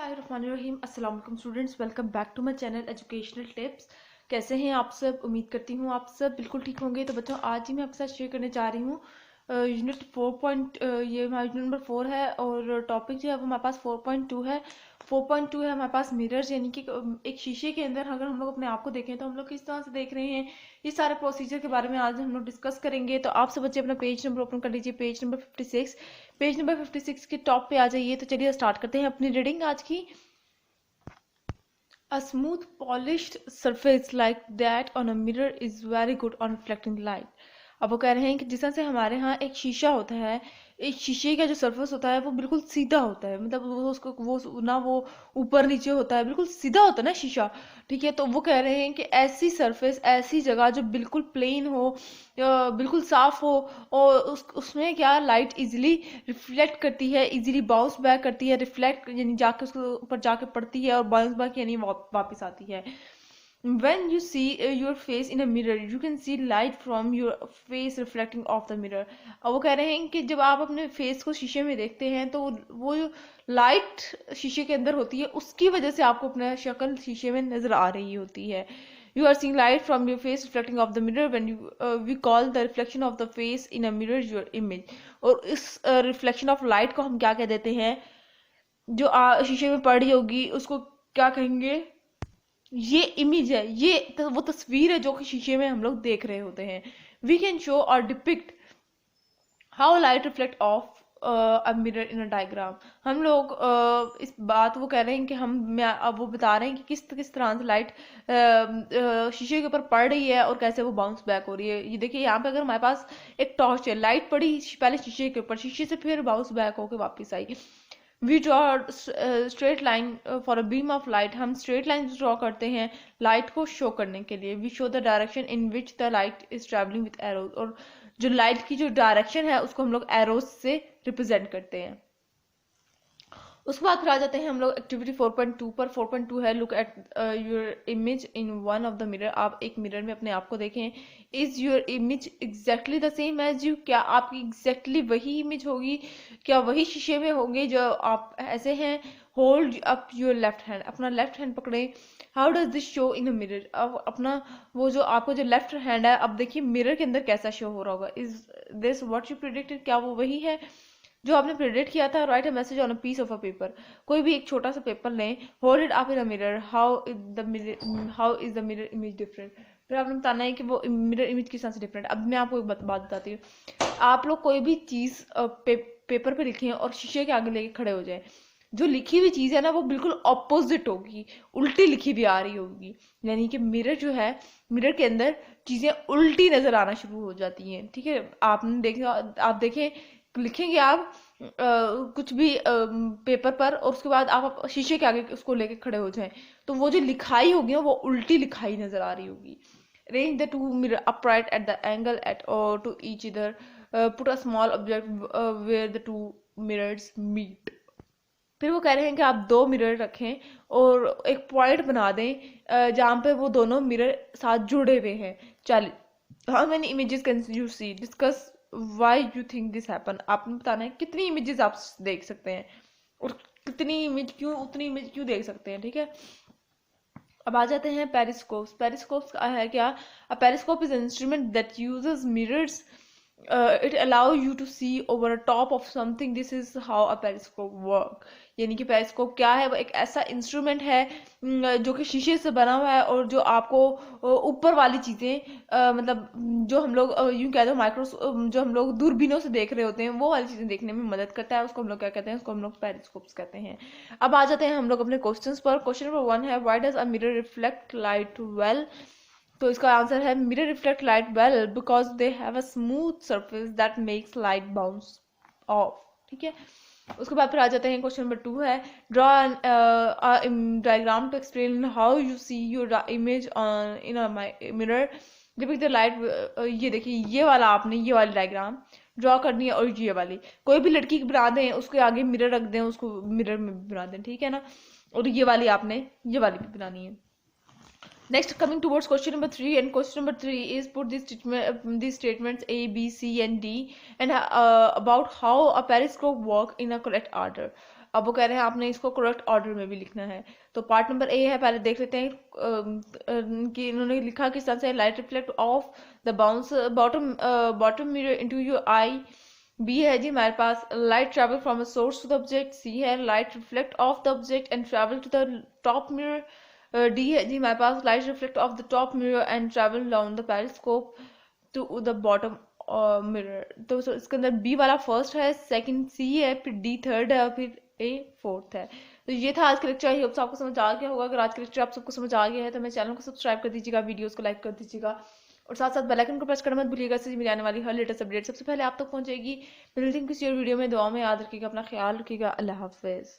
Bismillahirrahmanirrahim। अस्सलाम वालेकुम students, welcome back to my channel educational tips. कैसे हैं आप सब? उम्मीद करती हूँ आप सब बिल्कुल ठीक होंगे। तो बच्चों, आज ही मैं आपके साथ शेयर करने जा रही हूँ यूनिट 4 ये हमारा यूनिट नंबर 4 है और टॉपिक जो है वो हमारे पास 4.2 है। 4.2 है हमारे पास मिरर्स, यानी कि एक शीशे के अंदर अगर हम लोग अपने आप को देखें तो हम लोग किस तरह से देख रहे हैं। ये सारे प्रोसीजर के बारे में आज हम लोग डिस्कस करेंगे। तो आप सब बच्चे अपना पेज नंबर ओपन कर लीजिए, पेज नंबर 56। पेज नंबर 56 के टॉप पे आ जाइए। तो चलिए स्टार्ट करते हैं अपनी रीडिंग आज की। A smooth polished surface like that on a mirror is very good on reflecting light। अब वो कह रहे हैं कि जिस तरह से हमारे यहाँ एक शीशा होता है, एक शीशे का जो सरफेस होता है वो बिल्कुल सीधा होता है, मतलब वो उसको वो ना वो ऊपर नीचे होता है, बिल्कुल सीधा होता है ना शीशा। ठीक है, तो वो कह रहे हैं कि ऐसी सरफेस, ऐसी जगह जो बिल्कुल प्लेन हो, बिल्कुल साफ हो, और उसमें क्या लाइट इजीली रिफ्लेक्ट करती है, इजीली बाउंस बैक करती है। रिफ्लेक्ट यानी जाके उसके ऊपर जाके पड़ती है, और बाउंस बैक यानी वापस आती है। When you see your face in a mirror, you can see light from your face reflecting off the mirror। और वो कह रहे हैं कि जब आप अपने फेस को शीशे में देखते हैं तो वो लाइट शीशे के अंदर होती है, उसकी वजह से आपको अपना शक्ल शीशे में नजर आ रही होती है। You are seeing light from your face reflecting off the mirror when you we call the reflection of the face in a mirror your image। और इस रिफ्लेक्शन ऑफ लाइट को हम क्या कह देते हैं? जो शीशे में पड़ी होगी उसको क्या कहेंगे? ये इमेज है, ये वो तस्वीर है जो कि शीशे में हम लोग देख रहे होते हैं। वी कैन शो और depict how light reflect of a mirror in a diagram. हम लोग इस बात वो कह रहे हैं कि अब वो बता रहे हैं कि किस किस तरह से लाइट शीशे के ऊपर पड़ रही है और कैसे वो बाउंस बैक हो रही है। ये देखिए, यहाँ पे अगर हमारे पास एक टॉर्च है, लाइट पड़ी पहले शीशे के ऊपर, शीशे से फिर बाउंस बैक होकर वापस आई। We draw straight line for a beam of light. हम स्ट्रेट लाइन ड्रॉ करते हैं लाइट को शो करने के लिए। We show the direction in which the light is travelling with arrows. और जो लाइट की जो डायरेक्शन है उसको हम लोग एरोज से रिप्रेजेंट करते हैं। उसके बाद फिर आ जाते हैं हम लोग एक्टिविटी 4.2 पर। 4.2 है look at your image in one of the mirror. आप एक मिरर में अपने आप को देखें। Is your image exactly the same as you. क्या आपकी एग्जैक्टली वही इमेज होगी? क्या वही शीशे में होंगे जो आप ऐसे हैं? Hold up your left hand. अपना लेफ्ट हैंड पकड़े। How does this show in a mirror. अब अपना वो जो आपको जो लेफ्ट हैंड है, अब देखिए मिरर के अंदर कैसा शो हो रहा होगा। Is this what you predicted. क्या वो वही है जो आपने प्रेडिक्ट किया था? Write a message on a piece of a paper. कोई भी एक छोटा सा पेपर लें, hold it up in a mirror. How is the mirror image different. फिर आपने बताना है कि वो मिरर इमेज किस तरह से डिफरेंट। अब मैं आपको एक बात बताती हूँ। आप लोग कोई भी चीज पेपर पे लिखें और शीशे के आगे लेके खड़े हो जाए, जो लिखी हुई चीज है ना वो बिल्कुल ऑपोजिट होगी, उल्टी लिखी भी आ रही होगी। यानी कि मिरर जो है, मिरर के अंदर चीजें उल्टी नजर आना शुरू हो जाती हैं। ठीक है, आपने देखा, आप देखें, लिखेंगे आप कुछ भी पेपर पर, और उसके बाद आप शीशे के आगे उसको लेके खड़े हो जाएं, तो वो जो लिखाई होगी ना वो उल्टी लिखाई नजर आ रही होगी। Arrange the two mirror upright at the angle at or to each other। Put a small object where the two mirrors meet। फिर वो कह रहे हैं कि आप दो मिरर रखें और एक पॉइंट बना दें जहाँ पे वो दोनों मिरर साथ जुड़े हुए हैं। चलिए, how many images can you see, discuss why you think this happen. आपने बताना है कितनी इमेजेस आप देख सकते हैं और कितनी इमेज क्यों, उतनी इमेज क्यों देख सकते हैं। ठीक है, अब आ जाते हैं पेरिस्कोप्स। पेरिस्कोप्स है क्या? A periscope is an instrument that uses mirrors. It allow you to see over top of something. This is how a periscope work. यानी कि पेरिस्कोप क्या है? वो एक ऐसा इंस्ट्रूमेंट है जो कि शीशे से बना हुआ है, और जो आपको ऊपर वाली चीजें, मतलब जो हम लोग यूं कहते हैं माइक्रो, जो हम लोग दूरबीनों से देख रहे होते हैं, वो वाली चीजें देखने में मदद करता है। उसको हम लोग क्या कहते हैं? उसको हम लोग पेरिस्कोप्स कहते हैं। अब आ जाते हैं हम लोग अपने क्वेश्चंस पर। क्वेश्चन नंबर 1 है why does a mirror reflect light well. तो इसका आंसर है mirror reflect light well because they have a smooth surface that makes light bounce off. ठीक है, उसके बाद फिर आ जाते हैं क्वेश्चन नंबर 2 है draw diagram to explain how you see your image in a mirror depict the light. ये देखिए, ये वाला आपने ये वाली डायग्राम ड्रॉ करनी है, और ये वाली कोई भी लड़की बना दें, उसके आगे मिरर रख दें, उसको मिरर में बना दें। ठीक है ना, और ये वाली आपने ये वाली भी बनानी है। Next, coming towards question number 3, and question number 3 is put these statements A, B, C, and D, and about how a periscope work in a correct order। अब वो कह रहे हैं आपने इसको करेक्ट ऑर्डर में भी लिखना है। तो पार्ट नंबर ए है, पहले देख लेते हैं कि इन्होंने लिखा किस तरह से। Light reflect off the bounce bottom mirror into your eye. B है जी हमारे पास light travel from a source to the object. C है light reflect off the object and travel to the top mirror. D है जी हमारे पास light reflect off the top mirror and travel down the periscope to the bottom mirror. तो इसके अंदर B वाला first है, सेकंड सी है, फिर डी थर्ड है और फिर ए फोर्थ है। तो ये था आज का लेक्चर। आई होप आपको समझ आ गया होगा। अगर आज का लेक्चर आप सबको समझ आ गया है तो मेरे चैनल को सब्सक्राइब कर दीजिएगा, वीडियोस को लाइक कर दीजिएगा और साथ साथ बेल आइकन को प्रेस करना मत भूलिएगा। इससे मिलने आने वाली हर लेटेस्ट अपडेट सबसे पहले आप तक पहुंचेगी। मिलते हैं किसी और वीडियो में। दुआ में याद रखिएगा, अपना ख्याल रखिएगा। अल्लाह हाफिज।